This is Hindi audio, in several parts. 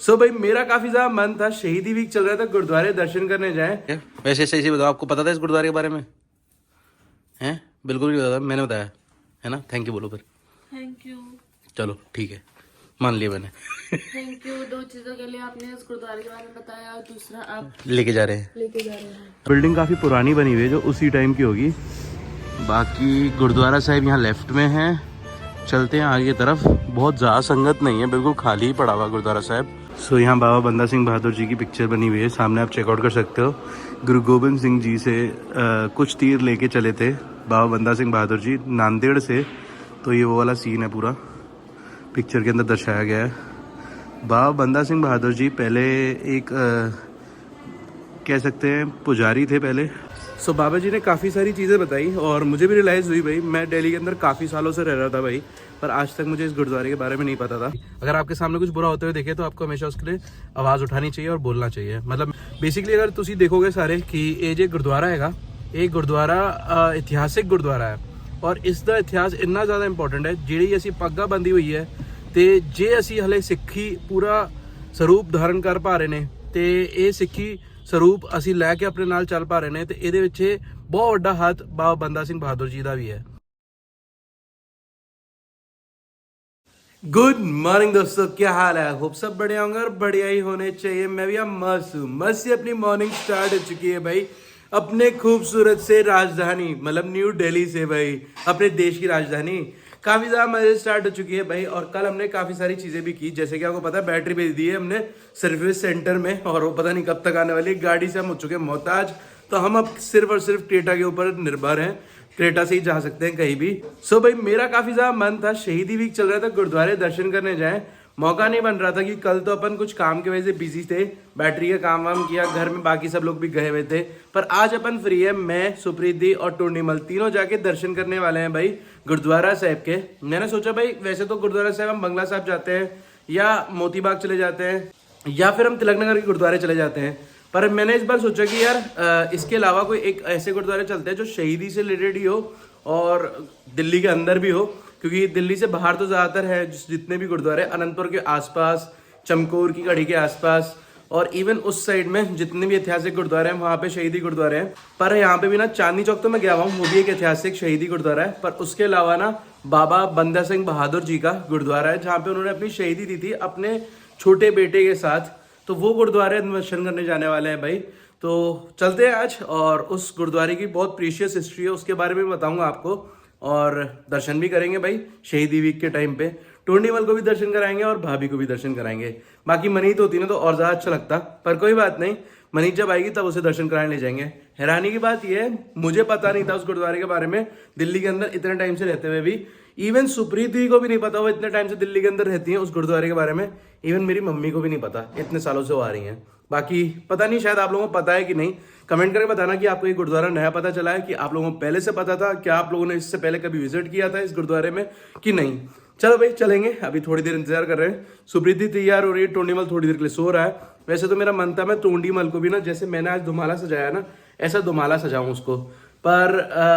सो भाई मेरा काफी ज्यादा मन था, शहीदी वीक चल रहा था, गुरुद्वारे दर्शन करने जाएं। वैसे सही से बताओ, आपको पता था इस गुरुद्वारे के बारे में? हैं? बिल्कुल भी पता था, मैंने बताया है ना। थैंक यू बोलो फिर। Thank you. चलो ठीक है, मान लिया मैंने। Thank you. दो चीजों के लिए आपने इस गुरुद्वारे के बारे में बताया और दूसरा आप लेके जा रहे हैं। लेके जा रहे हैं। बिल्डिंग काफी पुरानी बनी हुई है जो उसी टाइम की होगी। बाकी गुरुद्वारा साहिब यहाँ लेफ्ट में है। चलते हैं आगे तरफ। बहुत ज़्यादा संगत नहीं है, बिल्कुल खाली ही पड़ा हुआ गुरुद्वारा साहिब। सो यहाँ बाबा बंदा सिंह बहादुर जी की पिक्चर बनी हुई है, सामने आप चेकआउट कर सकते हो। गुरु गोबिंद सिंह जी से कुछ तीर लेके चले थे बाबा बंदा सिंह बहादुर जी नांदेड़ से। तो ये वो वाला सीन है, पूरा पिक्चर के अंदर दर्शाया गया है। बाबा बंदा सिंह बहादुर जी पहले एक कह सकते हैं पुजारी थे पहले। सो बाबा जी ने काफ़ी सारी चीज़ें बताई और मुझे भी रियलाइज़ हुई भाई, मैं दिल्ली के अंदर काफ़ी सालों से रह रहा था भाई, पर आज तक मुझे इस गुरुद्वारे के बारे में नहीं पता था। अगर आपके सामने कुछ बुरा होते हुए देखे तो आपको हमेशा उसके लिए आवाज़ उठानी चाहिए और बोलना चाहिए। मतलब बेसिकली अगर तुम देखोगे सारे कि ये जो गुरुद्वारा हैगा, ये गुरुद्वारा इतिहासिक गुरुद्वारा है और इसका इतिहास इन्ना ज़्यादा इंपॉर्टेंट है। ਜਿਹੜੀ ਅਸੀਂ ਪੱਗਾਂ ਬੰਦੀ ਹੋਈ ਹੈ ਤੇ ਜੇ ਅਸੀਂ ਹਲੇ ਸਿੱਖੀ ਪੂਰਾ ਸਰੂਪ ਧਾਰਨ ਕਰ ਪਾ ਰਹੇ ਨੇ ਤੇ ਇਹ ਸਿੱਖੀ ਸਰੂਪ ਅਸੀਂ ਲੈ ਕੇ ਆਪਣੇ ਨਾਲ ਚੱਲ ਪਾ ਰਹੇ ਨੇ ਤੇ ਇਹਦੇ ਵਿੱਚ ਬਹੁਤ ਵੱਡਾ ਹੱਥ ਬਾਬਾ ਬੰਦਾ ਸਿੰਘ ਬਹਾਦਰ ਜੀ ਦਾ ਵੀ ਹੈ। गुड मॉर्निंग दोस्तों, क्या हाल है? होप सब बढ़िया होंगे और बढ़िया ही होने चाहिए। मैं भी मस्त हूँ। मस्त से अपनी मॉर्निंग स्टार्ट हो चुकी है भाई, अपने खूबसूरत से राजधानी मतलब न्यू दिल्ली से भाई, अपने देश की राजधानी। काफ़ी ज़्यादा मजे स्टार्ट हो चुकी है भाई। और कल हमने काफ़ी सारी चीज़ें भी की, जैसे कि आपको पता है बैटरी भेज दी है हमने सर्विस सेंटर में और वो पता नहीं कब तक आने वाली है। गाड़ी से हम हो चुके हैं मोहताज, तो हम अब सिर्फ और सिर्फ क्रेटा के ऊपर निर्भर हैं। क्रेटा से ही जा सकते हैं कहीं भी। सो भाई मेरा काफ़ी ज़्यादा मन था, शहीदी वीक चल रहा था, गुरुद्वारे दर्शन करने जाएं। मौका नहीं बन रहा था कि कल तो अपन कुछ काम की वजह से बिजी थे, बैटरी का काम वाम किया, घर में बाकी सब लोग भी गए हुए थे। पर आज अपन फ्री है, मैं सुप्रीत दी और टूर्नीमल तीनों जाके दर्शन करने वाले हैं भाई गुरुद्वारा साहिब के। मैंने सोचा भाई वैसे तो गुरुद्वारा साहिब हम बंगला साहिब जाते हैं या मोती बाग चले जाते हैं या फिर हम तिलक नगर के गुरुद्वारे चले जाते हैं, पर मैंने इस बार सोचा कि यार इसके अलावा कोई एक ऐसे गुरुद्वारे चलते हैं जो शहीदी से रिलेटेड ही हो और दिल्ली के अंदर भी हो, क्योंकि दिल्ली से बाहर तो ज़्यादातर है जितने भी गुरुद्वारे अनंतपुर के आसपास, चमकौर की कड़ी के आसपास और इवन उस साइड में जितने भी ऐतिहासिक गुरुद्वारे हैं वहाँ पे शहीदी गुरुद्वारे हैं। पर यहाँ पे भी ना चांदनी चौक तो मैं गया हुआ हूँ, वो भी एक ऐतिहासिक शहीदी गुरुद्वारा है। पर उसके अलावा ना बाबा बंदा सिंह बहादुर जी का गुरुद्वारा है जहाँ पे उन्होंने अपनी शहीदी दी थी अपने छोटे बेटे के साथ। तो वो गुरुद्वारे दर्शन करने जाने वाले हैं भाई। तो चलते हैं आज और उस गुरुद्वारे की बहुत प्रीशियस हिस्ट्री है उसके बारे में बताऊंगा आपको और दर्शन भी करेंगे भाई शहीदी वीक के टाइम पे। टूर्नीमल को भी दर्शन कराएंगे और भाभी को भी दर्शन कराएंगे। बाकी मनीत होती ना तो और ज़्यादा अच्छा लगता, पर कोई बात नहीं, मनीत जब आएगी तब उसे दर्शन कराने ले जाएंगे। हैरानी की बात यह है मुझे पता नहीं था उस गुरुद्वारे के बारे में, दिल्ली के अंदर इतने टाइम से रहते हुए भी। इवन सुप्रीत दी को भी नहीं पता, वो इतने टाइम से दिल्ली के अंदर रहती हैं उस गुरुद्वारे के बारे में। इवन मेरी मम्मी को भी नहीं पता, इतने सालों से वो आ रही हैं। बाकी पता नहीं, शायद आप लोगों को पता है कि नहीं, कमेंट करके बताना कि आपको ये गुरुद्वारा नया पता चला है कि आप लोगों को पहले से पता था, क्या आप लोगों ने इससे पहले कभी विजिट किया था इस गुरुद्वारे में कि नहीं। चलो भाई चलेंगे, अभी थोड़ी देर इंतजार कर रहे हैं। सुप्रीति तैयार हो रही है, टूर्नीमल थोड़ी देर के लिए सो रहा है। वैसे तो मेरा मन था मैं टूर्नीमल को भी ना, जैसे मैंने आज दुमाला सजाया ना, ऐसा दुमाला सजाऊं उसको। पर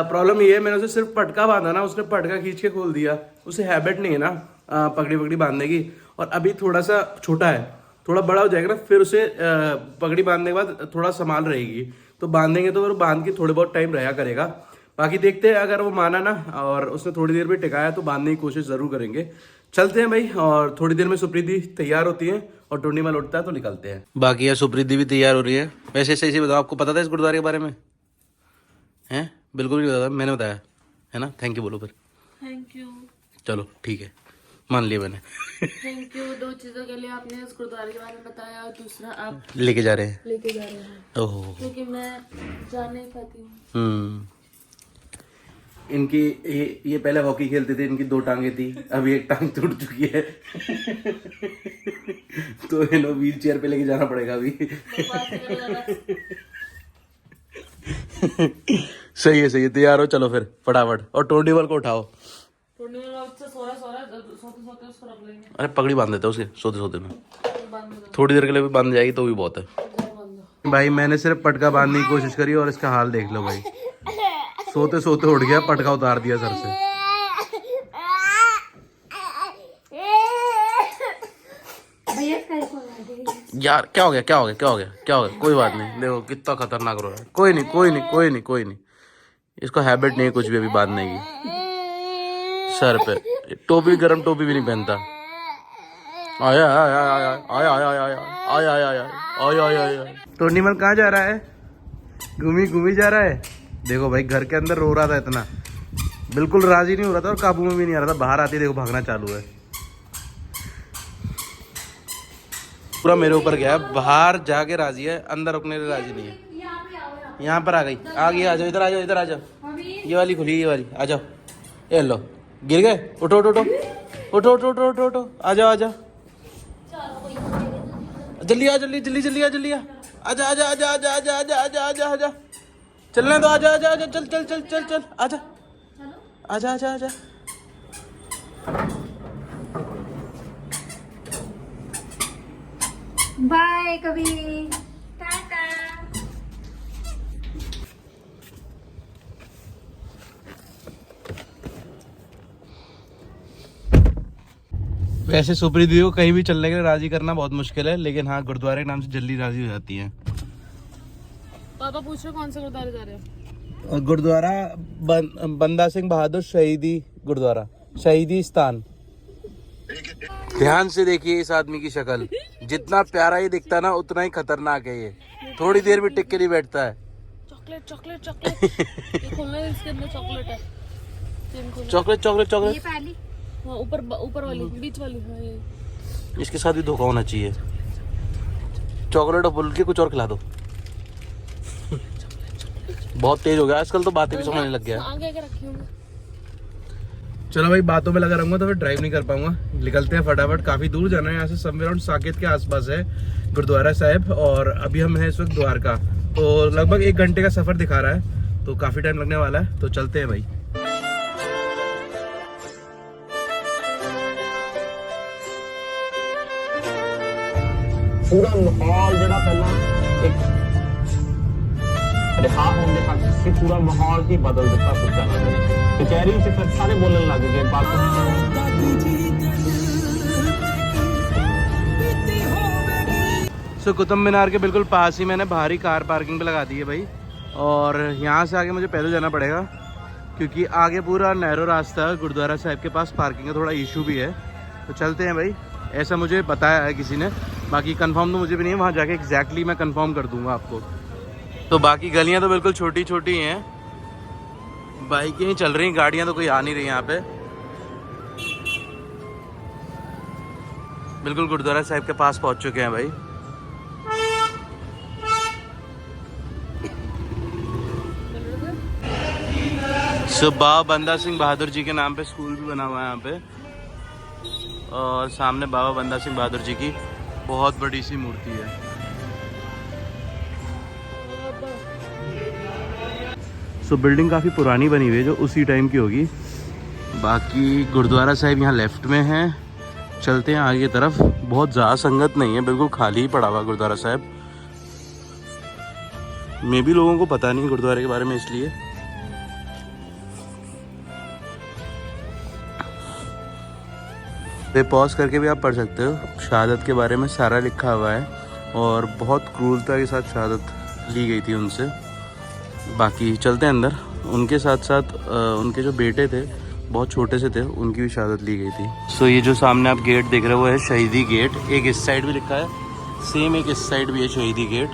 प्रॉब्लम ये है मैंने उसे सिर्फ पटका बांधा ना, उसने पटका खींच के खोल दिया। उसे हैबिट नहीं है ना पगड़ी पगड़ी बांधने की, और अभी थोड़ा सा छोटा है, थोड़ा बड़ा हो जाएगा ना फिर उसे पगड़ी बांधने के बाद थोड़ा संभाल रहेगी, तो बांधेंगे तो फिर बांध के थोड़े बहुत टाइम रहा करेगा। बाकी देखते हैं, अगर वो माना ना और उसने थोड़ी देर में टिकाया तो बांधने की कोशिश ज़रूर करेंगे। चलते हैं भाई और थोड़ी देर में सुप्रीति तैयार होती है और टूर्नीमल उठता है तो निकलते हैं। बाकी यार सुप्रीति भी तैयार हो रही है। वैसे सही से बताओ, आपको पता था इस गुरुद्वारे के बारे में? हैं? बिल्कुल भी पता था, मैंने बताया है ना। थैंक यू बोलो फिर। Thank you. चलो ठीक है, मान लिया मैंने। Thank you. दो चीजों के लिए आपने इस गुरुद्वारे के बारे में बताया और दूसरा आप लेके जा रहे हैं। लेके जा रहे हैं। ओहो, क्योंकि मैं जा नहीं पाती हूँ। इनकी ये पहले हॉकी खेलते थे, इनकी 2 टांगे थी, अभी एक टांग टूट चुकी है। तो इन्हें व्हील चेयर पे लेके जाना पड़ेगा अभी। सही है, तैयार हो, चलो फिर फटाफट और टूर्नीमल को उठाओ। अरे पगड़ी बांध देते उसके सोते सोते में, थोड़ी देर के लिए भी बांध जाएगी तो भी बहुत है भाई। मैंने सिर्फ पटका बांधने की कोशिश करी और इसका हाल देख लो भाई, सोते सोते उठ गया, पटका उतार दिया सर से। भैया यार क्या हो गया, क्या हो गया, क्या हो गया, क्या हो गया? कोई बात नहीं, देखो कितना खतरनाक रो रहा है। कोई नहीं, कोई नहीं, कोई नहीं, कोई नहीं। इसको हैबिट नहीं है कुछ भी अभी बांधने की। सर पे टोपी, गरम टोपी भी नहीं पहनता। आया आया आया आया आया आया आया आया आया आया आया। टोनीमल कहाँ जा रहा है? घूमी घूमी जा रहा है। देखो भाई घर के अंदर रो रहा था इतना, बिल्कुल राजी नहीं हो रहा था और काबू में भी नहीं आ रहा था। बाहर आती देखो भागना चालू है। पूरा मेरे ऊपर गया है। बाहर जाके राजी है, अंदर रुकने के राजी नहीं है। यहाँ पर आ गई, आ गई। आ जाओ इधर, आ जाओ इधर, आ जाओ। ये वाली खुली, ये वाली। आ जाओ। ये लो, गिर गए। उठो उठो उठो उठो उठो उठो उठो उठो। आ जाओ आ जाओ, जल्दी आ, जल्दी जल्दी जल्दी आ, जल्दी आ। आजा आजा आजा आजा आजा आजा आजा आजा आजा। चलने दो, आजा आजा आजा, चल चल चल चल चल। आजा आजा आजा आजा। बाय कभी, टाटा। वैसे सुप्रीत दीदी को कहीं भी चलने के लिए राजी करना बहुत मुश्किल है, लेकिन हाँ गुरुद्वारे के नाम से जल्दी राजी हो जाती है। पापा पूछ रहे कौन से गुरुद्वारे जा रहे हो? और गुरुद्वारा बंदा सिंह बहादुर शहीदी गुरुद्वारा, शहीदी स्थान। ध्यान से देखिए इस आदमी की शक्ल, जितना प्यारा ही दिखता ना उतना ही खतरनाक है ये। थोड़ी देर भी टिक के नहीं बैठता है। Chocolate chocolate chocolate. ये खोलना है, इसके अंदर चॉकलेट है। Chocolate chocolate chocolate. ये पहली हाँ, ऊपर ऊपर वाली, बीच वाली। हाँ ये। इसके साथ भी धोखा होना चाहिए। चॉकलेट और बोल के कुछ और खिला दो। बहुत तेज हो गया आजकल तो, बातें भी समझने लग गया। आगे आगे रखी होंगी। चलो भाई बातों में लगा रहूंगा तो फिर ड्राइव नहीं कर पाऊंगा। निकलते हैं फटाफट, काफी दूर जाना है यहाँ से। समवेयर अराउंड साकेत के आसपास है गुरुद्वारा साहिब, और अभी हम हैं इस वक्त द्वारका। तो लगभग 1 घंटे का सफर दिखा रहा है, तो काफी टाइम लगने वाला है। तो चलते हैं भाई। पूरा माहौल ਜਿਹੜਾ ਪਹਿਲਾਂ ਇੱਕ ਰਿਹਾ ਹੁੰਦੇ ਤੱਕ ਸੀ, ਪੂਰਾ ਮਾਹੌਲ ਹੀ ਬਦਲ ਦਿੱਤਾ ਸੁੱਚਾ ਨਗਰ ਨੇ। ਕਚਹਿਰੀ 'ਚ ਫਿਰ ਸਾਰੇ ਬੋਲਣ ਲੱਗ ਗਏ सो कुतुब मीनार के बिल्कुल पास ही मैंने बाहरी कार पार्किंग पे लगा दी है भाई, और यहाँ से आगे मुझे पैदल जाना पड़ेगा क्योंकि आगे पूरा नैरो रास्ता है। गुरुद्वारा साहिब के पास पार्किंग का थोड़ा इशू भी है। तो चलते हैं भाई, ऐसा मुझे बताया है किसी ने, बाकी कंफर्म तो मुझे भी नहीं है। वहाँ जाके एग्जैक्टली मैं कंफर्म कर दूंगा आपको। तो बाकी गलियाँ तो बिल्कुल छोटी छोटी हैं, बाइकें ही चल रही, गाड़ियाँ तो कोई आ नहीं रही यहाँ पे। बिल्कुल गुरुद्वारा साहिब के पास पहुँच चुके हैं भाई। सो बाबा बंदा सिंह बहादुर जी के नाम पे स्कूल भी बना हुआ है यहाँ पे, और सामने बाबा बंदा सिंह बहादुर जी की बहुत बड़ी सी मूर्ति है। सो बिल्डिंग काफ़ी पुरानी बनी हुई है, जो उसी टाइम की होगी। बाकी गुरुद्वारा साहिब यहाँ लेफ्ट में है। चलते हैं आगे की तरफ। बहुत ज़्यादा संगत नहीं है, बिल्कुल खाली ही पड़ा हुआ गुरुद्वारा साहिब। मे भी लोगों को पता नहीं गुरुद्वारे के बारे में, इसलिए। पे पॉज करके भी आप पढ़ सकते हो। शहादत के बारे में सारा लिखा हुआ है, और बहुत क्रूरता के साथ शहादत ली गई थी उनसे। बाकी चलते हैं अंदर। उनके साथ साथ उनके जो बेटे थे, बहुत छोटे से थे, उनकी भी शहादत ली गई थी। सो ये जो सामने आप गेट देख रहे हो वो है शहीदी गेट। एक इस साइड भी लिखा है, सेम एक इस साइड भी है शहीदी गेट।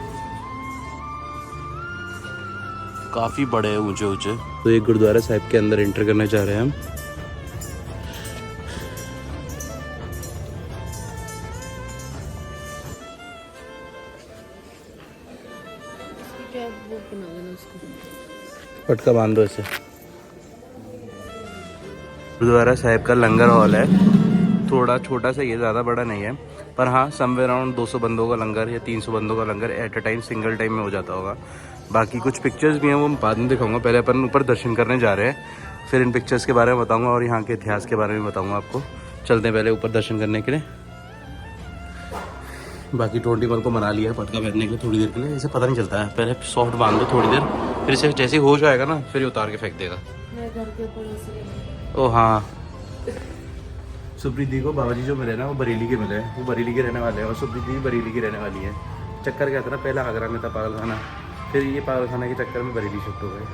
काफ़ी बड़े हैं, ऊंचे ऊंचे। तो ये गुरुद्वारा साहिब के अंदर एंटर करना चाह रहे हैं हम। क्या वो बना देना उसको। पटका बांध दो इसे। गुरुद्वारा साहिब का लंगर हॉल है, थोड़ा छोटा सा, ये ज़्यादा बड़ा नहीं है, पर हाँ समवेयर अराउंड 200 बंदों का लंगर या 300 बंदों का लंगर at a time, single time में हो जाता होगा। बाकी कुछ पिक्चर्स भी हैं, वो बाद में दिखाऊंगा। पहले अपन ऊपर दर्शन करने जा रहे हैं, फिर इन पिक्चर्स के बारे में बताऊंगा और यहाँ के इतिहास के बारे में बताऊंगा आपको। चलते हैं पहले ऊपर दर्शन करने के लिए। बाकी टोंटीमल को मना लिया पटका बैठने के लिए थोड़ी देर के लिए। इसे पता नहीं चलता है, पहले सॉफ्ट बांध दो थोड़ी देर, फिर इसे जैसे ही होश आएगा ना फिर ये उतार के फेंक देगा। मैं घर के ऊपर ऐसे ओ हाँ, सुप्रीत दी को बाबा जी जो मिले ना वो बरेली के मिले हैं, वो बरेली के रहने वाले हैं और सुप्रीत दी बरेली की रहने वाली है। चक्कर क्या था ना, पहले आगरा में था पागल खाना, फिर ये पागल खाना के चक्कर में बरेली शिफ्ट हो गए।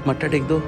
मट्टा टेक दो।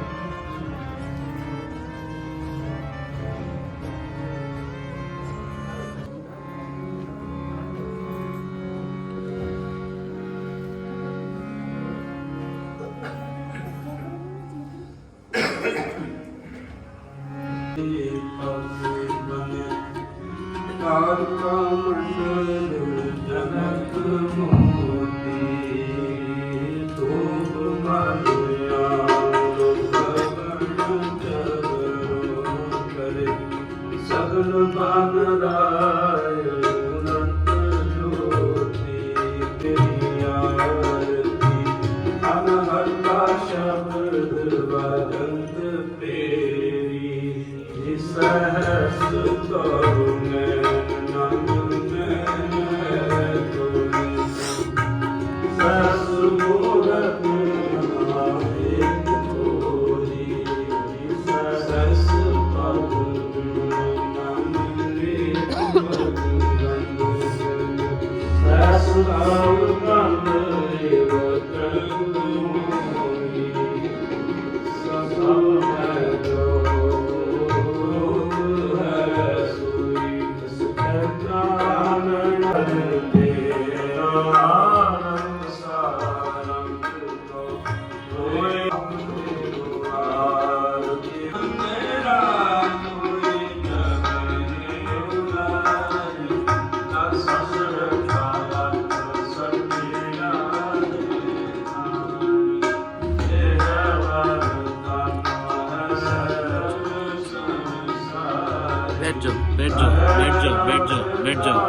बैठ जाओ बैठ जाओ बैठ जाओ बैठ जाओ बैठ जाओ।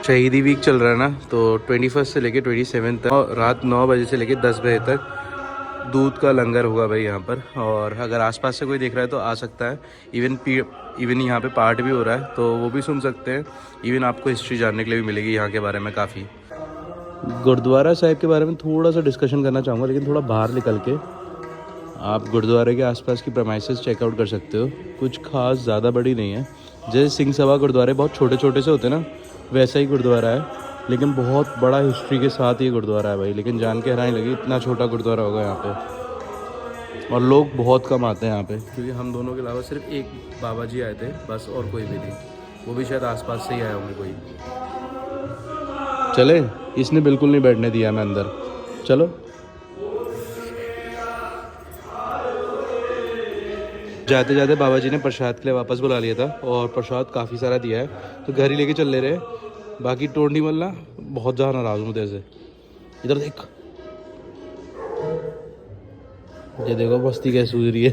शहीदी वीक चल रहा है ना, तो 21 से लेके 27 तक और रात 9 बजे से लेके 10 बजे तक दूध का लंगर होगा भाई यहाँ पर। और अगर आसपास से कोई देख रहा है तो आ सकता है। इवन यहाँ पे पार्ट भी हो रहा है तो वो भी सुन सकते हैं। इवन आपको हिस्ट्री जानने के लिए भी मिलेगी यहाँ के बारे में काफ़ी। गुरुद्वारा साहिब के बारे में थोड़ा सा डिस्कशन करना चाहूँगा, लेकिन थोड़ा बाहर निकल के आप गुरुद्वारे के आसपास की प्रमाइसेस चेकआउट कर सकते हो। कुछ खास ज़्यादा बड़ी नहीं है, जैसे सिंह सभा गुरुद्वारे बहुत छोटे छोटे से होते हैं ना, वैसा ही गुरुद्वारा है, लेकिन बहुत बड़ा हिस्ट्री के साथ ये गुरुद्वारा है भाई। लेकिन जान के हैरानी लगी इतना छोटा गुरुद्वारा होगा यहाँ पे, और लोग बहुत कम आते हैं यहाँ पे, क्योंकि हम दोनों के अलावा सिर्फ एक बाबा जी आए थे बस, और कोई भी नहीं। वो भी शायद आसपास से ही आए होंगे कोई। चले, इसने बिल्कुल नहीं बैठने दिया मैं अंदर। चलो जाते जाते बाबा जी ने प्रसाद के लिए वापस बुला लिया था, और प्रसाद काफ़ी सारा दिया है तो घर ही लेके चल ले रहे। बाकी टोंडी मल्ला बहुत ज़्यादा नाराज़ हूँ तेरे से। इधर देख, ये देखो मस्ती कैसे सूझ रही है।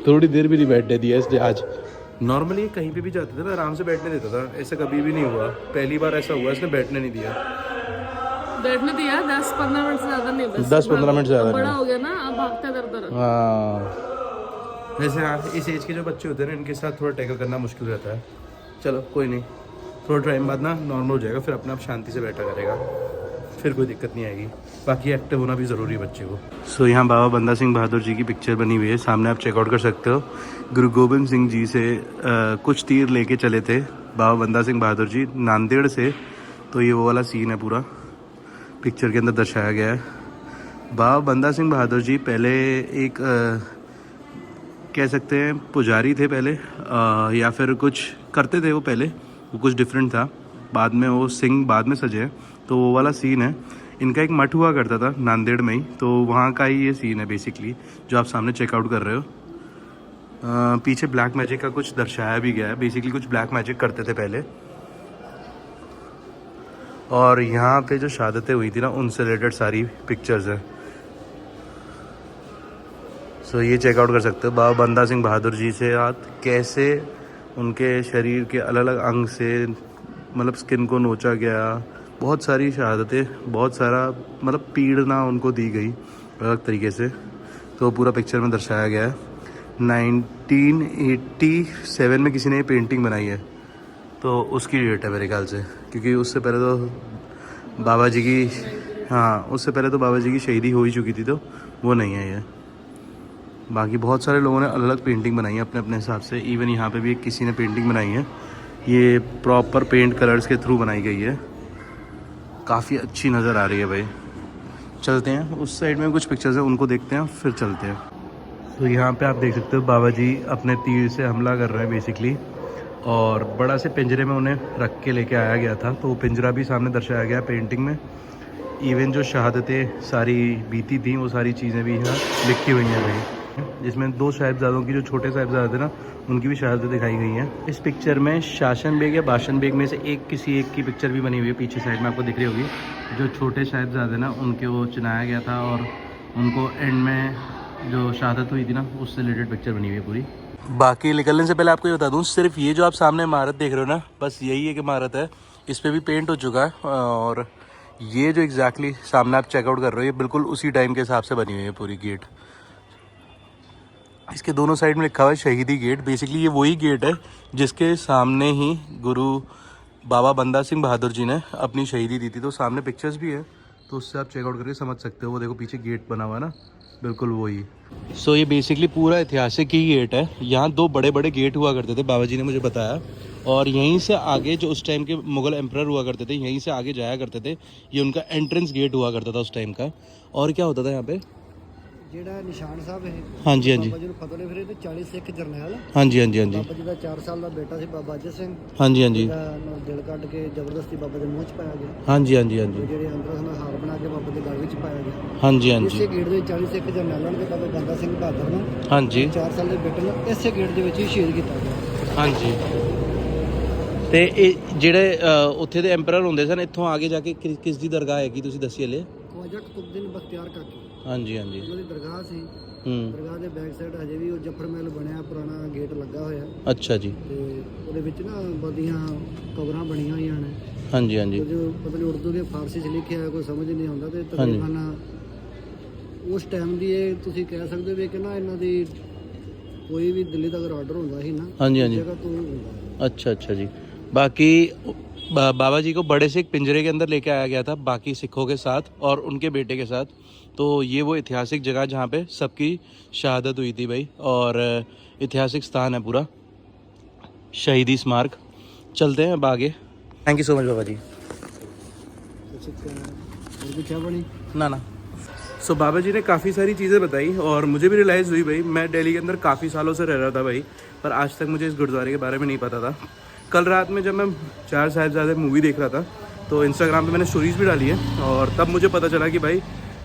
थोड़ी देर भी नहीं बैठने दिया इसने आज। नॉर्मली कहीं पे भी जाते थे ना आराम से बैठने देता था, ऐसा कभी भी नहीं हुआ। पहली बार ऐसा हुआ इसने बैठने नहीं दिया। बैठने दिया 10-15 मिनट से ज़्यादा नहीं, बस 10-15 मिनट से ज़्यादा बड़ा हो गया ना, अब भागता है दर। हाँ, वैसे हाँ, इस एज के जो बच्चे होते हैं ना, इनके साथ थोड़ा टैकल करना मुश्किल रहता है। चलो कोई नहीं, थोड़ा टाइम बाद ना नॉर्मल हो जाएगा, फिर अपने आप शांति से बैठा करेगा, फिर कोई दिक्कत नहीं आएगी। बाकी एक्टिव होना भी ज़रूरी है बच्चे को। सो यहाँ बाबा बंदा सिंह बहादुर जी की पिक्चर बनी हुई है, सामने आप चेकआउट कर सकते हो। गुरु गोबिंद सिंह जी से कुछ तीर लेके चले थे बाबा बंदा सिंह बहादुर जी नांदेड़ से, तो ये वो वाला सीन है पूरा पिक्चर के अंदर दर्शाया गया है। बाबा बंदा सिंह बहादुर जी पहले एक कह सकते हैं पुजारी थे पहले, या फिर कुछ करते थे वो पहले, वो कुछ डिफरेंट था। बाद में वो सिंह बाद में सजे हैं, तो वो वाला सीन है। इनका एक मठ हुआ करता था नांदेड़ में ही, तो वहाँ का ही ये सीन है बेसिकली जो आप सामने चेकआउट कर रहे हो। पीछे ब्लैक मैजिक का कुछ दर्शाया भी गया है, बेसिकली कुछ ब्लैक मैजिक करते थे पहले। और यहाँ पे जो शहादतें हुई थी ना, उनसे रिलेटेड सारी पिक्चर्स हैं। सो ये चेकआउट कर सकते हो बाबा बंदा सिंह बहादुर जी से हाथ कैसे उनके शरीर के अलग अलग अंग से मतलब स्किन को नोचा गया, बहुत सारी शहादतें, बहुत सारा मतलब पीड़ना उनको दी गई अलग तरीके से, तो पूरा पिक्चर में दर्शाया गया है। 1987 में किसी ने ये पेंटिंग बनाई है, तो उसकी डेट है मेरे ख्याल से, क्योंकि उससे पहले तो बाबा जी की, हाँ उससे पहले तो बाबा जी की शहीदी हो ही चुकी थी, तो वो नहीं है ये। बाकी बहुत सारे लोगों ने अलग अलग पेंटिंग बनाई है अपने अपने हिसाब से। इवन यहाँ पे भी किसी ने पेंटिंग बनाई है, ये प्रॉपर पेंट कलर्स के थ्रू बनाई गई है, काफ़ी अच्छी नज़र आ रही है भाई। चलते हैं उस साइड में, कुछ पिक्चर्स हैं उनको देखते हैं फिर चलते हैं। तो यहाँ पे आप देख सकते हो बाबा जी अपने तीर से हमला कर रहे हैं बेसिकली, और बड़ा से पिंजरे में उन्हें रख के लेके आया गया था, तो वो पिंजरा भी सामने दर्शाया गया पेंटिंग में। इवन जो शहादतें सारी बीती थी वो सारी चीज़ें भी यहाँ लिखी हुई हैं भाई, जिसमें 2 साहिबजादों की, जो छोटे साहिबजादे थे ना, उनकी भी शहादतें दिखाई गई हैं। इस पिक्चर में शासन बेग या बाशन बेग में से किसी एक की पिक्चर भी बनी हुई है, पीछे साइड में आपको दिख रही होगी। जो छोटे साहिबजादे ना, उनके वो चुनाया गया था, और उनको एंड में जो शहादत हुई थी ना, उससे रिलेटेड पिक्चर बनी हुई है पूरी। बाकी निकलने से पहले आपको ये बता दूँ, सिर्फ ये जो आप सामने इमारत देख रहे हो ना, बस यही एक इमारत है, इस पर भी पेंट हो चुका है। और ये जो एग्जैक्टली सामने आप चेकआउट कर रहे हो, ये बिल्कुल उसी टाइम के हिसाब से बनी हुई है पूरी गेट। इसके दोनों साइड में लिखा हुआ है शहीदी गेट। बेसिकली ये वही गेट है जिसके सामने ही गुरु बाबा बंदा सिंह बहादुर जी ने अपनी शहीदी दी थी। तो सामने पिक्चर्स भी है, तो उससे आप चेकआउट करके समझ सकते हो। वो देखो पीछे गेट बना हुआ है ना, बिल्कुल वही। सो ये बेसिकली पूरा ऐतिहासिक ही गेट है। यहाँ 2 बड़े बड़े गेट हुआ करते थे, बाबा जी ने मुझे बताया। और यहीं से आगे जो उस टाइम के मुगल एम्परर हुआ करते थे, यहीं से आगे जाया करते थे। ये उनका एंट्रेंस गेट हुआ करता था उस टाइम का। और क्या होता था यहाँ पे, ਜਿਹੜਾ ਨਿਸ਼ਾਨ ਸਾਹਿਬ ਹੈ, ਹਾਂਜੀ ਹਾਂਜੀ, ਬਾਬਾ ਜੀ ਨੂੰ ਫਤਿਹ ਨੇ ਫਿਰ ਤੇ 40 ਸਿੱਖ ਜਰਨੈਲ, ਹਾਂਜੀ ਹਾਂਜੀ ਹਾਂਜੀ, ਬਾਬਾ ਜੀ ਦਾ 4 ਸਾਲ ਦਾ ਬੇਟਾ ਸੀ ਬਾਬਾ ਅਜੈ ਸਿੰਘ, ਹਾਂਜੀ ਹਾਂਜੀ, ਦਾ ਦਿਲ ਕੱਢ ਕੇ ਜ਼ਬਰਦਸਤੀ ਬਾਬਾ ਦੇ ਮੂੰਹ 'ਚ ਪਾਇਆ ਗਿਆ। ਹਾਂਜੀ ਹਾਂਜੀ ਹਾਂਜੀ, ਜਿਹੜੇ ਅੰਦਰ ਉਹਨਾਂ ਹਾਰ ਬਣਾ ਕੇ ਬਾਬਾ ਦੇ ਗਲ ਵਿੱਚ ਪਾਇਆ ਗਿਆ। ਹਾਂਜੀ ਹਾਂਜੀ, ਇਸੇ ਗੇਟ ਦੇ 40 ਸਿੱਖ ਜਰਨੈਲਾਂ ਨੇ ਬਾਬਾ ਬੰਦਾ ਸਿੰਘ ਬਹਾਦਰ ਨੂੰ, ਹਾਂਜੀ 4 ਸਾਲ ਦੇ ਬੇਟੇ ਨੂੰ ਇਸੇ ਗੇਟ ਦੇ ਵਿੱਚ ਹੀ ਸ਼ਹੀਦ ਕੀਤਾ ਗਿਆ। ਹਾਂਜੀ। ਤੇ ਇਹ ਜਿਹੜੇ ਉੱਥੇ ਦੇ ਐਮਪਰਰ ਹੁੰਦੇ ਸਨ, ਇੱਥੋਂ ਆਗੇ ਜਾ ਕੇ ਕਿਸ ਦੀ ਦਰਗਾਹ ਹੈਗੀ ਤੁਸੀਂ ਦੱਸੀ ਹਲੇ? ਖਵਾਜਾ ਕੁਤੁਬਦੀਨ ਬਖਤਿਆਰ ਕਾਕੀ, ਹਾਂਜੀ ਹਾਂਜੀ, ਉਹਨਾਂ ਦੀ ਦਰਗਾਹ ਸੀ। ਹੂੰ, ਦਰਗਾਹ ਦੇ ਬੈਕ ਸਾਈਡ ਹਜੇ ਵੀ ਉਹ ਜਫਰ ਮਹਿਲ ਬਣਿਆ, ਪੁਰਾਣਾ ਗੇਟ ਲੱਗਾ ਹੋਇਆ। ਅੱਛਾ ਜੀ। ਤੇ ਉਹਦੇ ਵਿੱਚ ਨਾ ਬਦੀਆਂ ਕਬਰਾਂ ਬਣੀਆਂ ਹੋਈਆਂ ਨੇ। ਹਾਂਜੀ ਹਾਂਜੀ, ਜੋ ਪਤਾ ਨਹੀਂ ਉਰਦੂ ਦੇ ਫਾਰਸੀ 'ਚ ਲਿਖਿਆ ਹੈ, ਕੋਈ ਸਮਝ ਨਹੀਂ ਆਉਂਦਾ। ਤੇ ਤਕਰੀਬਨ ਉਸ ਟਾਈਮ ਦੀ ਇਹ ਤੁਸੀਂ ਕਹਿ ਸਕਦੇ ਹੋ ਕਿ ਨਾ ਇਹਨਾਂ ਦੀ ਕੋਈ ਵੀ ਦਿੱਲੀ ਦਾ ਅਗਰ ਆਰਡਰ ਹੁੰਦਾ ਸੀ ਨਾ, ਹਾਂਜੀ ਹਾਂਜੀ, ਜਗ੍ਹਾ ਤੋਂ ਹੁੰਦਾ। अच्छा अच्छा जी। बाकी बाबा जी को बड़े से एक पिंजरे के अंदर लेके आया गया था बाकी सिखों के साथ और उनके बेटे के साथ। तो ये वो ऐतिहासिक जगह जहाँ पे सबकी शहादत हुई थी भाई, और ऐतिहासिक स्थान है पूरा, शहीदी स्मारक। चलते हैं अब आगे। थैंक यू सो मच बाबा जी। और कुछ है बनी ना ना। सो बाबा जी ने काफ़ी सारी चीज़ें बताई और मुझे भी रियलाइज़ हुई भाई, मैं दिल्ली के अंदर काफ़ी सालों से रह रहा था भाई, पर आज तक मुझे इस गुरुद्वारे के बारे में नहीं पता था। कल रात में जब मैं 4 साहिबजादे मूवी देख रहा था, तो इंस्टाग्राम पे मैंने स्टोरीज़ भी डाली है, और तब मुझे पता चला कि भाई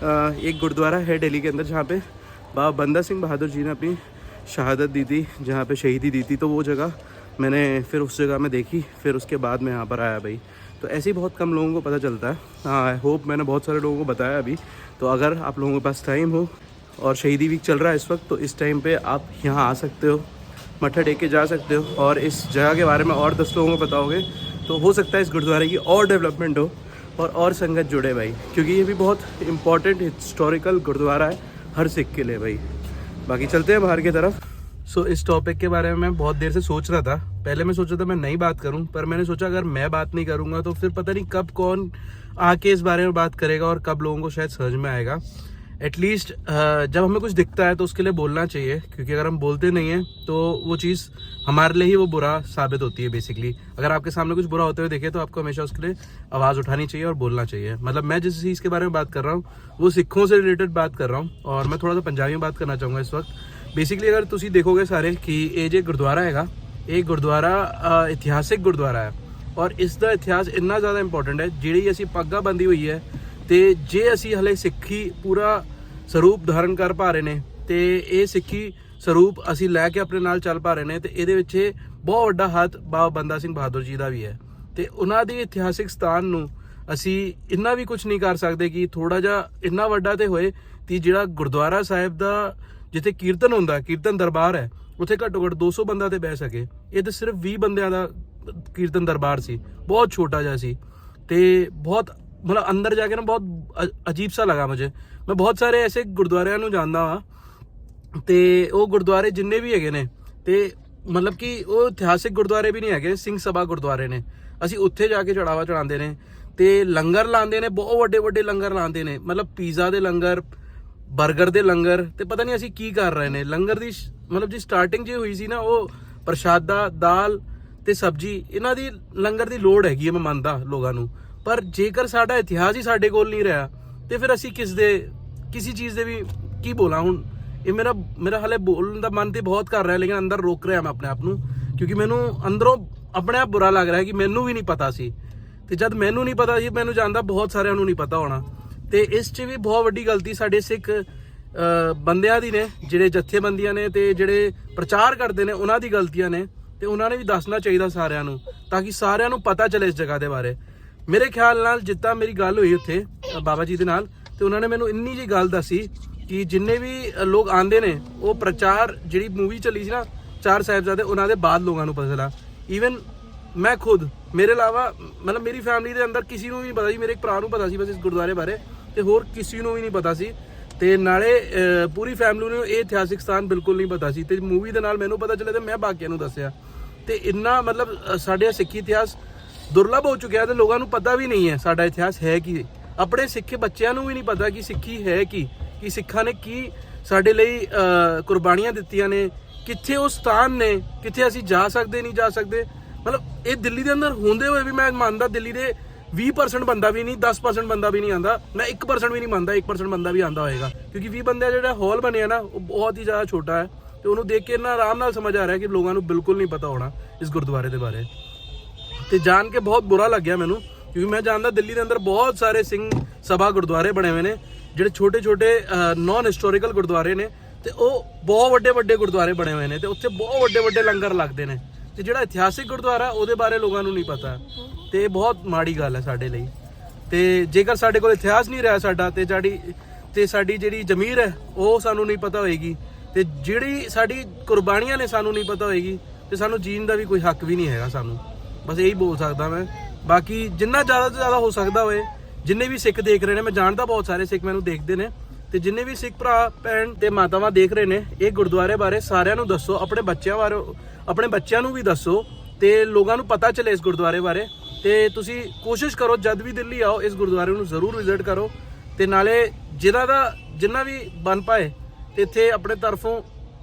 एक गुरुद्वारा है दिल्ली के अंदर जहाँ पे बाबा बंदा सिंह बहादुर जी ने अपनी शहादत दी थी, जहाँ पे शहीदी दी थी। तो वो जगह मैंने फिर उस जगह में देखी, फिर उसके बाद मैं यहाँ पर आया भाई। तो ऐसे ही बहुत कम लोगों को पता चलता है। हाँ, आई होप मैंने बहुत सारे लोगों को बताया अभी। तो अगर आप लोगों के पास टाइम हो और शहीदी वीक चल रहा है इस वक्त, तो इस टाइम पे आप यहाँ आ सकते हो, मत्था टेक के जा सकते हो, और इस जगह के बारे में और 10 लोगों को बताओगे तो हो सकता है इस गुरुद्वारे की और डेवलपमेंट हो और संगत जुड़े भाई, क्योंकि ये भी बहुत इंपॉर्टेंट हिस्टोरिकल गुरुद्वारा है हर सिख के लिए भाई। बाकी चलते हैं बाहर की तरफ। सो इस टॉपिक के बारे में मैं बहुत देर से सोच रहा था। पहले मैं सोचा था मैं नहीं बात करूं, पर मैंने सोचा अगर मैं बात नहीं करूंगा तो फिर पता नहीं कब कौन आके इस बारे में बात करेगा और कब लोगों को शायद समझ में आएगा। एटलीस्ट जब हमें कुछ दिखता है तो उसके लिए बोलना चाहिए, क्योंकि अगर हम बोलते नहीं हैं तो वो चीज़ हमारे लिए ही वो बुरा साबित होती है बेसिकली। अगर आपके सामने कुछ बुरा होते हुए देखे तो आपको हमेशा उसके लिए आवाज़ उठानी चाहिए और बोलना चाहिए। मतलब मैं जिस चीज़ के बारे में बात कर रहा हूँ वो सिखों से रिलेटेड बात कर रहा हूँ, और मैं थोड़ा सा पंजाबी में बात करना चाहूँगा इस वक्त। बेसिकली अगर तुसी देखोगे सारे कि ये जो गुरुद्वारा हैगा, ये गुरुद्वारा इतिहासिक गुरुद्वारा है, और इसका इतिहास इन्ना ज़्यादा इंपॉर्टेंट है। ਜਿਹੜੀ ਅਸੀਂ ਪੱਗਾਂ ਬੰਦੀ ਹੋਈ ਹੈ ਤੇ ਜੇ ਅਸੀਂ ਹਲੇ ਸਿੱਖੀ ਪੂਰਾ ਸਰੂਪ ਧਾਰਨ ਕਰ ਪਾ ਰਹੇ ਨੇ, ਤੇ ਇਹ ਸਿੱਖੀ ਸਰੂਪ ਅਸੀਂ ਲੈ ਕੇ ਆਪਣੇ ਨਾਲ ਚੱਲ ਪਾ ਰਹੇ ਨੇ, ਤੇ ਇਹਦੇ ਵਿੱਚ ਬਹੁਤ ਵੱਡਾ ਹੱਥ ਬਾਬਾ ਬੰਦਾ ਸਿੰਘ ਬਹਾਦਰ ਜੀ ਦਾ ਵੀ ਹੈ। ਤੇ ਉਹਨਾਂ ਦੀ ਇਤਿਹਾਸਿਕ ਸਥਾਨ ਨੂੰ ਅਸੀਂ ਇੰਨਾ ਵੀ ਕੁਝ ਨਹੀਂ ਕਰ ਸਕਦੇ ਕਿ ਥੋੜਾ ਜਿਹਾ ਇੰਨਾ ਵੱਡਾ ਤੇ ਹੋਏ ਕਿ ਜਿਹੜਾ ਗੁਰਦੁਆਰਾ ਸਾਹਿਬ ਦਾ ਜਿੱਥੇ ਕੀਰਤਨ ਹੁੰਦਾ, ਕੀਰਤਨ ਦਰਬਾਰ ਹੈ, ਉੱਥੇ ਘੱਟੋ ਘੱਟ 200 ਬੰਦਾ ਤੇ ਬਹਿ ਸਕੇ। ਇਹ ਤਾਂ ਸਿਰਫ 20 ਬੰਦਿਆਂ ਦਾ ਕੀਰਤਨ ਦਰਬਾਰ ਸੀ, ਬਹੁਤ ਛੋਟਾ ਜਿਹਾ ਸੀ। ਤੇ ਬਹੁਤ ਮਤਲਬ ਅੰਦਰ ਜਾ ਕੇ ਨਾ ਬਹੁਤ ਅਜੀਬ ਸਾ ਲਗਾ ਮੁਝੇ। ਮੈਂ ਬਹੁਤ ਸਾਰੇ ਐਸੇ ਗੁਰਦੁਆਰਿਆਂ ਨੂੰ ਜਾਣਦਾ ਹਾਂ ਤੇ ਉਹ ਗੁਰਦੁਆਰੇ ਜਿੰਨੇ ਵੀ ਹੈਗੇ ਨੇ ਤੇ ਮਤਲਬ ਕਿ ਉਹ ਇਤਿਹਾਸਿਕ ਗੁਰਦੁਆਰੇ ਵੀ ਨਹੀਂ ਹੈਗੇ, ਸਿੰਘ ਸਭਾ ਗੁਰਦੁਆਰੇ ਨੇ। ਅਸੀਂ ਉੱਥੇ ਜਾ ਕੇ ਚੜਾਵਾ ਚੜਾਉਂਦੇ ਨੇ ਤੇ ਲੰਗਰ ਲਾਉਂਦੇ ਨੇ, ਬਹੁਤ ਵੱਡੇ ਵੱਡੇ ਲੰਗਰ ਲਾਉਂਦੇ ਨੇ, ਮਤਲਬ ਪੀਜ਼ਾ ਦੇ ਲੰਗਰ, 버ਗਰ ਦੇ ਲੰਗਰ, ਤੇ ਪਤਾ ਨਹੀਂ ਅਸੀਂ ਕੀ ਕਰ ਰਹੇ ਨੇ। ਲੰਗਰ ਦੀ ਮਤਲਬ ਜੀ ਸਟਾਰਟਿੰਗ ਜੇ ਹੋਈ ਸੀ ਨਾ, ਉਹ ਪ੍ਰਸ਼ਾਦਾ, ਦਾਲ ਤੇ ਸਬਜੀ, ਇਹਨਾਂ ਦੀ ਲੰਗਰ ਦੀ ਲੋੜ ਹੈਗੀ ਹੈ, ਮੈਂ ਮੰਨਦਾ ਲੋਕਾਂ ਨੂੰ। ਪਰ ਜੇਕਰ ਸਾਡਾ ਇਤਿਹਾਸ ਹੀ ਸਾਡੇ ਕੋਲ ਨਹੀਂ ਰਿਹਾ ਤੇ ਫਿਰ ਅਸੀਂ ਕਿਸੇ ਚੀਜ਼ ਦੇ ਵੀ ਕੀ ਬੋਲਾਂ ਹੁਣ। ਇਹ ਮੇਰਾ ਹਾਲੇ ਬੋਲਣ ਦਾ ਮਨ ਤੇ ਬਹੁਤ ਕਰ ਰਿਹਾ, ਲੇਕਿਨ ਅੰਦਰ ਰੋਕ ਰਿਹਾ ਮੈਂ ਆਪਣੇ ਆਪ ਨੂੰ, ਕਿਉਂਕਿ ਮੈਨੂੰ ਅੰਦਰੋਂ ਆਪਣੇ ਆਪ ਬੁਰਾ ਲੱਗ ਰਿਹਾ ਕਿ ਮੈਨੂੰ ਵੀ ਨਹੀਂ ਪਤਾ ਸੀ। ਤੇ ਜਦ ਮੈਨੂੰ ਨਹੀਂ ਪਤਾ ਸੀ, ਮੈਨੂੰ ਜਾਣਦਾ ਬਹੁਤ ਸਾਰਿਆਂ ਨੂੰ ਨਹੀਂ ਪਤਾ ਹੋਣਾ। ਤੇ ਇਸ 'ਚ ਵੀ ਬਹੁਤ ਵੱਡੀ ਗਲਤੀ ਸਾਡੇ ਸਿੱਖ ਬੰਦਿਆਂ ਦੀ ਨੇ, ਜਿਹੜੇ ਜਥੇਬੰਦੀਆਂ ਨੇ ਤੇ ਜਿਹੜੇ ਪ੍ਰਚਾਰ ਕਰਦੇ ਨੇ, ਉਹਨਾਂ ਦੀ ਗਲਤੀਆਂ ਨੇ। ਤੇ ਉਹਨਾਂ ਨੇ ਵੀ ਦੱਸਣਾ ਚਾਹੀਦਾ ਸਾਰਿਆਂ ਨੂੰ, ਤਾਂ ਕਿ ਸਾਰਿਆਂ ਨੂੰ ਪਤਾ ਚੱਲੇ ਇਸ ਜਗ੍ਹਾ ਦੇ ਬਾਰੇ। ਮੇਰੇ ਖਿਆਲ ਨਾਲ ਜਿੱਦਾਂ ਮੇਰੀ ਗੱਲ ਹੋਈ ਉੱਥੇ ਬਾਬਾ ਜੀ ਦੇ ਨਾਲ, ਤੇ ਉਹਨਾਂ ਨੇ ਮੈਨੂੰ ਇੰਨੀ ਜੀ ਗੱਲ ਦੱਸੀ ਕਿ ਜਿੰਨੇ ਵੀ ਲੋਕ ਆਉਂਦੇ ਨੇ, ਉਹ ਪ੍ਰਚਾਰ ਜਿਹੜੀ ਮੂਵੀ ਚੱਲੀ ਸੀ ਨਾ ਚਾਰ ਸਾਹਿਬਜ਼ਾਦੇ, ਉਹਨਾਂ ਦੇ ਬਾਅਦ ਲੋਕਾਂ ਨੂੰ ਪਤਾ ਚੱਲਾ। ਈਵਨ ਮੈਂ ਖੁਦ, ਮੇਰੇ ਇਲਾਵਾ ਮਤਲਬ ਮੇਰੀ ਫੈਮਿਲੀ ਦੇ ਅੰਦਰ ਕਿਸੇ ਨੂੰ ਵੀ ਨਹੀਂ ਪਤਾ ਸੀ। ਮੇਰੇ ਇੱਕ ਭਰਾ ਨੂੰ ਪਤਾ ਸੀ ਬਸ ਇਸ ਗੁਰਦੁਆਰੇ ਬਾਰੇ, ਤੇ ਹੋਰ ਕਿਸੇ ਨੂੰ ਵੀ ਨਹੀਂ ਪਤਾ ਸੀ। ਤੇ ਨਾਲੇ ਪੂਰੀ ਫੈਮਿਲੀ ਨੂੰ ਇਹ ਇਤਿਹਾਸਿਕ ਸਥਾਨ ਬਿਲਕੁਲ ਨਹੀਂ ਪਤਾ ਸੀ। ਤੇ ਮੂਵੀ ਦੇ ਨਾਲ ਮੈਨੂੰ ਪਤਾ ਚੱਲਿਆ ਤੇ ਮੈਂ ਬਾਕੀਆਂ ਨੂੰ ਦੱਸਿਆ। ਤੇ ਇੰਨਾ ਮਤਲਬ ਸਾਡੇ ਸਿੱਖੀ ਇਤਿਹਾਸ ਦੁਰਲਭ ਹੋ ਚੁੱਕਿਆ ਤੇ ਲੋਕਾਂ ਨੂੰ ਪਤਾ ਵੀ ਨਹੀਂ ਹੈ ਸਾਡਾ ਇਤਿਹਾਸ ਹੈ ਕੀ। ਆਪਣੇ ਸਿੱਖੇ ਬੱਚਿਆਂ ਨੂੰ ਵੀ ਨਹੀਂ ਪਤਾ ਕਿ ਸਿੱਖੀ ਹੈ ਕੀ, ਕਿ ਸਿੱਖਾਂ ਨੇ ਕੀ ਸਾਡੇ ਲਈ ਕੁਰਬਾਨੀਆਂ ਦਿੱਤੀਆਂ ਨੇ, ਕਿੱਥੇ ਉਹ ਸਥਾਨ ਨੇ, ਕਿੱਥੇ ਅਸੀਂ ਜਾ ਸਕਦੇ ਨਹੀਂ ਜਾ ਸਕਦੇ। ਮਤਲਬ ਇਹ ਦਿੱਲੀ ਦੇ ਅੰਦਰ ਹੁੰਦੇ ਹੋਏ ਵੀ ਮੈਂ ਮੰਨਦਾ ਦਿੱਲੀ ਦੇ 20% ਬੰਦਾ ਵੀ ਨਹੀਂ, 10% ਬੰਦਾ ਵੀ ਨਹੀਂ ਆਉਂਦਾ, ਮੈਂ 1% ਵੀ ਨਹੀਂ ਮੰਨਦਾ 1% ਬੰਦਾ ਵੀ ਆਉਂਦਾ ਹੋਏਗਾ। ਕਿਉਂਕਿ 20 ਬੰਦਿਆਂ ਜਿਹੜਾ ਹਾਲ ਬਣਿਆ ਨਾ, ਉਹ ਬਹੁਤ ਹੀ ਜ਼ਿਆਦਾ ਛੋਟਾ ਹੈ ਤੇ ਉਹਨੂੰ ਦੇਖ ਕੇ ਇੰਨਾ ਆਰਾਮ ਨਾਲ ਸਮਝ ਆ ਰਿਹਾ ਕਿ ਲੋਕਾਂ ਨੂੰ ਬਿਲਕੁਲ ਨਹੀਂ ਪਤਾ ਹੋਣਾ ਇਸ ਗੁਰਦੁਆਰੇ ਦੇ ਬਾਰੇ। ਤੇ ਜਾਣ ਕੇ ਬਹੁਤ ਬੁਰਾ ਲੱਗਿਆ ਮੈਨੂੰ, ਕਿਉਂਕਿ ਮੈਂ ਜਾਣਦਾ ਦਿੱਲੀ ਦੇ ਅੰਦਰ ਬਹੁਤ ਸਾਰੇ ਸਿੰਘ ਸਭਾ ਗੁਰਦੁਆਰੇ ਬਣੇ ਹੋਏ ਨੇ, ਜਿਹੜੇ ਛੋਟੇ ਛੋਟੇ ਨਾਨ ਹਿਸਟੋਰੀਕਲ ਗੁਰਦੁਆਰੇ ਨੇ, ਤੇ ਉਹ ਬਹੁਤ ਵੱਡੇ ਵੱਡੇ ਗੁਰਦੁਆਰੇ ਬਣੇ ਹੋਏ ਨੇ ਤੇ ਉੱਥੇ ਬਹੁਤ ਵੱਡੇ ਵੱਡੇ ਲੰਗਰ ਲੱਗਦੇ ਨੇ। ਤੇ ਜਿਹੜਾ ਇਤਿਹਾਸਿਕ ਗੁਰਦੁਆਰਾ, ਉਹਦੇ ਬਾਰੇ ਲੋਕਾਂ ਨੂੰ ਨਹੀਂ ਪਤਾ ਤੇ ਇਹ ਬਹੁਤ ਮਾੜੀ ਗੱਲ ਹੈ ਸਾਡੇ ਲਈ। ਤੇ ਜੇਕਰ ਸਾਡੇ ਕੋਲ ਇਤਿਹਾਸ ਨਹੀਂ ਰਿਹਾ ਸਾਡਾ, ਤੇ ਸਾਡੀ ਜਿਹੜੀ ਜ਼ਮੀਰ ਹੈ ਉਹ ਸਾਨੂੰ ਨਹੀਂ ਪਤਾ ਹੋਏਗੀ, ਤੇ ਜਿਹੜੀ ਸਾਡੀ ਕੁਰਬਾਨੀਆਂ ਨੇ ਸਾਨੂੰ ਨਹੀਂ ਪਤਾ ਹੋਏਗੀ, ਤੇ ਸਾਨੂੰ ਜੀਣ ਦਾ ਵੀ ਕੋਈ ਹੱਕ ਵੀ ਨਹੀਂ ਹੈਗਾ ਸਾਨੂੰ। ਬਸ ਇਹੀ ਬੋਲ ਸਕਦਾ ਮੈਂ। ਬਾਕੀ ਜਿੰਨਾ ਜ਼ਿਆਦਾ ਤੋਂ ਜ਼ਿਆਦਾ ਹੋ ਸਕਦਾ ਹੋਏ, ਜਿੰਨੇ ਵੀ ਸਿੱਖ ਦੇਖ ਰਹੇ ਨੇ, ਮੈਂ ਜਾਣਦਾ ਬਹੁਤ ਸਾਰੇ ਸਿੱਖ ਮੈਨੂੰ ਦੇਖਦੇ ਨੇ, ਤੇ ਜਿੰਨੇ ਵੀ ਸਿੱਖ ਭਰਾ ਭੈਣ ਤੇ ਮਾਤਾਵਾਂ ਦੇਖ ਰਹੇ ਨੇ, ਇਹ ਗੁਰਦੁਆਰੇ ਬਾਰੇ ਸਾਰਿਆਂ ਨੂੰ ਦੱਸੋ, ਆਪਣੇ ਬੱਚਿਆਂ ਬਾਰੇ, ਆਪਣੇ ਬੱਚਿਆਂ ਨੂੰ ਵੀ ਦੱਸੋ, ਤੇ ਲੋਕਾਂ ਨੂੰ ਪਤਾ ਚੱਲੇ ਇਸ ਗੁਰਦੁਆਰੇ ਬਾਰੇ। ਤੇ ਤੁਸੀਂ ਕੋਸ਼ਿਸ਼ ਕਰੋ ਜਦ ਵੀ ਦਿੱਲੀ ਆਓ, ਇਸ ਗੁਰਦੁਆਰੇ ਨੂੰ ਜ਼ਰੂਰ ਵਿਜ਼ਿਟ ਕਰੋ, ਤੇ ਨਾਲੇ ਜਿੰਨਾ ਵੀ ਬਣ ਪਾਏ ਤੇ ਇੱਥੇ ਆਪਣੇ ਤਰਫੋਂ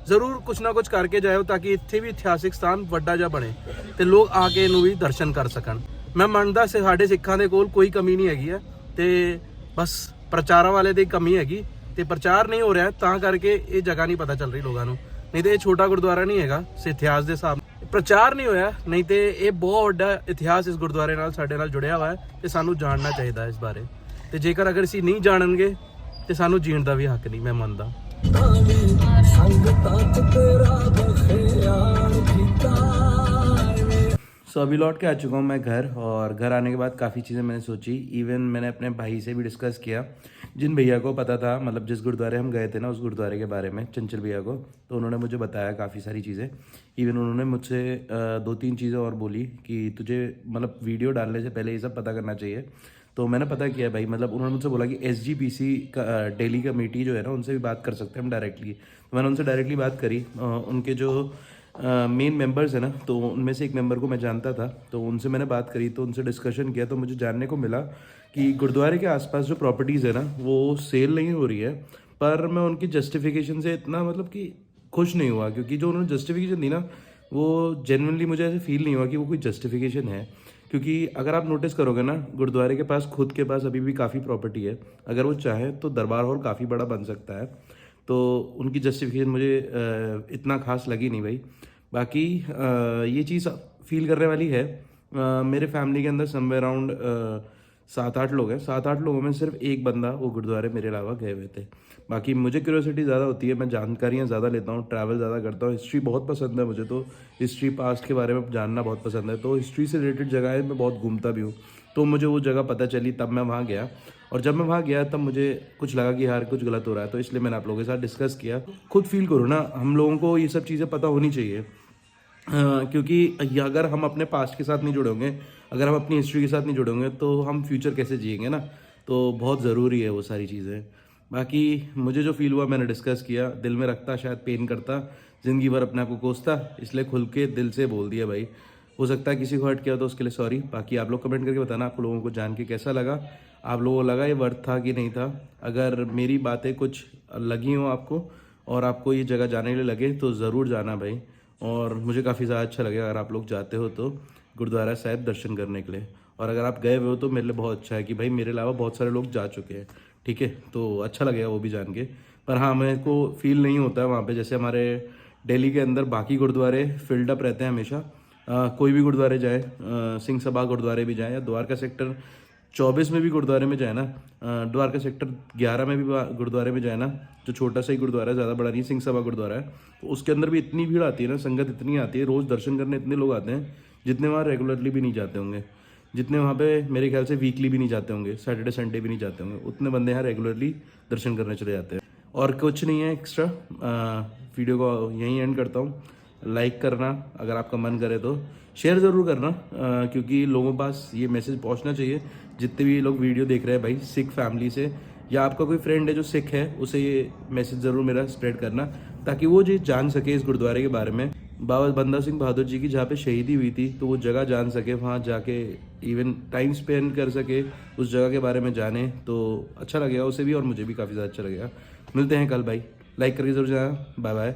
ਜ਼ਰੂਰ ਕੁਛ ਨਾ ਕੁਛ ਕਰਕੇ ਜਾਇਓ, ਤਾਂ ਕਿ ਇੱਥੇ ਵੀ ਇਤਿਹਾਸਿਕ ਸਥਾਨ ਵੱਡਾ ਜਿਹਾ ਬਣੇ ਤੇ ਲੋਕ ਆ ਕੇ ਇਹਨੂੰ ਵੀ ਦਰਸ਼ਨ ਕਰ ਸਕਣ। ਮੈਂ ਮੰਨਦਾ ਸਾਡੇ ਸਿੱਖਾਂ ਦੇ ਕੋਲ ਕੋਈ ਕਮੀ ਨਹੀਂ ਹੈਗੀ ਹੈ, ਤੇ ਬਸ ਪ੍ਰਚਾਰਾਂ ਵਾਲੇ ਦੀ ਕਮੀ ਹੈਗੀ, ਤੇ ਪ੍ਰਚਾਰ ਨਹੀਂ ਹੋ ਰਿਹਾ ਤਾਂ ਕਰਕੇ ਇਹ ਜਗ੍ਹਾ ਨਹੀਂ ਪਤਾ ਚੱਲ ਰਹੀ ਲੋਕਾਂ ਨੂੰ। ਨਹੀਂ ਤੇ ਇਹ ਛੋਟਾ ਗੁਰਦੁਆਰਾ ਨਹੀਂ ਹੈਗਾ ਇਤਿਹਾਸ ਦੇ ਹਿਸਾਬ ਨਾਲ, ਪ੍ਰਚਾਰ ਨਹੀਂ ਹੋਇਆ, ਨਹੀਂ ਤੇ ਇਹ ਬਹੁਤ ਵੱਡਾ ਇਤਿਹਾਸ ਇਸ ਗੁਰਦੁਆਰੇ ਨਾਲ ਸਾਡੇ ਨਾਲ ਜੁੜਿਆ ਹੋਇਆ ਹੈ ਤੇ ਸਾਨੂੰ ਜਾਣਨਾ ਚਾਹੀਦਾ ਇਸ ਬਾਰੇ। ਤੇ ਜੇਕਰ ਅਗਰ ਅਸੀਂ ਨਹੀਂ ਜਾਣਨਗੇ ਤੇ ਸਾਨੂੰ ਜੀਣ ਦਾ ਵੀ ਹੱਕ ਨਹੀਂ, ਮੈਂ ਮੰਨਦਾ। सो अभी लौट के आ चुका हूँ मैं घर, और घर आने के बाद काफ़ी चीज़ें मैंने सोची। इवन मैंने अपने भाई से भी डिस्कस किया, जिन भैया को पता था, मतलब जिस गुरुद्वारे हम गए थे ना, उस गुरुद्वारे के बारे में, चंचल भैया को, तो उन्होंने मुझे बताया काफ़ी सारी चीज़ें। इवन उन्होंने मुझसे 2-3 चीज़ें और बोली कि तुझे मतलब वीडियो डालने से पहले ये सब पता करना चाहिए। तो मैंने पता किया भाई, मतलब उन्होंने मुझसे बोला कि SGPC का दिल्ली कमेटी जो है ना, उनसे भी बात कर सकते हैं हम डायरेक्टली। तो मैंने उनसे डायरेक्टली बात करी। उनके जो मेन मेंबर्स है ना, तो उनमें से एक मेंबर को मैं जानता था, तो उनसे मैंने बात करी, तो उनसे डिस्कशन किया, तो मुझे जानने को मिला कि गुरुद्वारे के आसपास जो प्रॉपर्टीज़ है ना, वो सेल नहीं हो रही है। पर मैं उनकी जस्टिफिकेशन से इतना मतलब कि खुश नहीं हुआ, क्योंकि जो उन्होंने जस्टिफिकेशन दी ना, वो जेन्युइनली मुझे ऐसे फील नहीं हुआ कि वो कोई जस्टिफिकेशन है। क्योंकि अगर आप नोटिस करोगे ना, गुरुद्वारे के पास खुद के पास अभी भी काफ़ी प्रॉपर्टी है। अगर वो चाहे तो दरबार हॉल काफ़ी बड़ा बन सकता है। तो उनकी जस्टिफिकेशन मुझे इतना खास लगी नहीं भाई। बाकी ये चीज़ फील करने वाली है। मेरे फैमिली के अंदर समवेयर अराउंड 7-8 लोग हैं। 7-8 लोगों में सिर्फ एक बंदा वो गुरुद्वारे मेरे अलावा गए हुए थे। बाकी मुझे क्यूरियोसिटी ज़्यादा होती है, मैं जानकारियाँ ज़्यादा लेता हूँ, ट्रैवल ज़्यादा करता हूँ। हिस्ट्री बहुत पसंद है मुझे, तो हिस्ट्री पास्ट के बारे में जानना बहुत पसंद है। तो हिस्ट्री से रिलेटेड जगह मैं बहुत घूमता भी हूँ। तो मुझे वो जगह पता चली, तब मैं वहाँ गया। और जब मैं वहाँ गया तब मुझे कुछ लगा कि यार कुछ गलत हो रहा है, तो इसलिए मैंने आप लोगों के साथ डिस्कस किया। खुद फील करो ना, हम लोगों को ये सब चीज़ें पता होनी चाहिए। क्योंकि अगर हम अपने पास्ट के साथ नहीं जुड़े होंगे, अगर हम अपनी हिस्ट्री के साथ नहीं जुड़े होंगे तो हम फ्यूचर कैसे जिएंगे ना। तो बहुत ज़रूरी है वो सारी चीज़ें। बाकी मुझे जो फील हुआ मैंने डिस्कस किया, दिल में रखता शायद पेन करता, ज़िंदगी भर अपने आप को कोसता, इसलिए खुल के दिल से बोल दिया भाई। हो सकता है किसी को हर्ट किया तो उसके लिए सॉरी। बाकी आप लोग कमेंट करके बताना आप लोगों को जान के कैसा लगा, आप लोगों को लगा ये वर्थ था कि नहीं था। अगर मेरी बातें कुछ लगी हो आपको और आपको ये जगह जाने के लिए लगे तो ज़रूर जाना भाई। और मुझे काफ़ी ज़्यादा अच्छा लगेगा अगर आप लोग जाते हो तो गुरुद्वारा साहिब दर्शन करने के लिए। और अगर आप गए हुए हो तो मेरे लिए बहुत अच्छा है कि भाई मेरे अलावा बहुत सारे लोग जा चुके हैं, ठीक है, तो अच्छा लगेगा वो भी जान के। पर हाँ, मेरे को फील नहीं होता है वहाँ पे जैसे हमारे दिल्ली के अंदर बाकी गुरुद्वारे फिल्ड अप रहते हैं हमेशा। कोई भी गुरुद्वारे जाए, सिंह सभा गुरुद्वारे भी जाए या द्वारका सेक्टर 24 में भी गुरुद्वारे में जाए ना, द्वारका सेक्टर 11 में भी गुरुद्वारे में जाए ना, जो छोटा सा ही गुरुद्वारा है, ज़्यादा बड़ा नहीं, सिंह सभा गुरुद्वारा है, तो उसके अंदर भी इतनी भीड़ आती है ना, संगत इतनी आती है, रोज़ दर्शन करने इतने लोग आते हैं जितने वहाँ रेगुलरली भी नहीं जाते होंगे, जितने वहाँ पे मेरे ख्याल से वीकली भी नहीं जाते होंगे, सैटरडे संडे भी नहीं जाते होंगे, उतने बंदे यहाँ रेगुलरली दर्शन करने चले जाते हैं। और कुछ नहीं है एक्स्ट्रा। वीडियो को यहीं एंड करता हूँ। लाइक करना अगर आपका मन करे तो, शेयर ज़रूर करना क्योंकि लोगों के पास ये मैसेज पहुँचना चाहिए। जितने भी लोग वीडियो देख रहे हैं भाई सिख फैमिली से, या आपका कोई फ्रेंड है जो सिख है, उसे ये मैसेज ज़रूर मेरा स्प्रेड करना ताकि वो जी जान सके इस गुरुद्वारे के बारे में। बाबा बंदा सिंह बहादुर जी की जहाँ पे शहीदी हुई थी तो वो जगह जान सके, वहाँ जाके इवन टाइम स्पेंड कर सके, उस जगह के बारे में जाने, तो अच्छा लगेगा उसे भी और मुझे भी काफ़ी ज़्यादा अच्छा लगेगा। मिलते हैं कल भाई, लाइक करके ज़रूर जाना। Bye bye.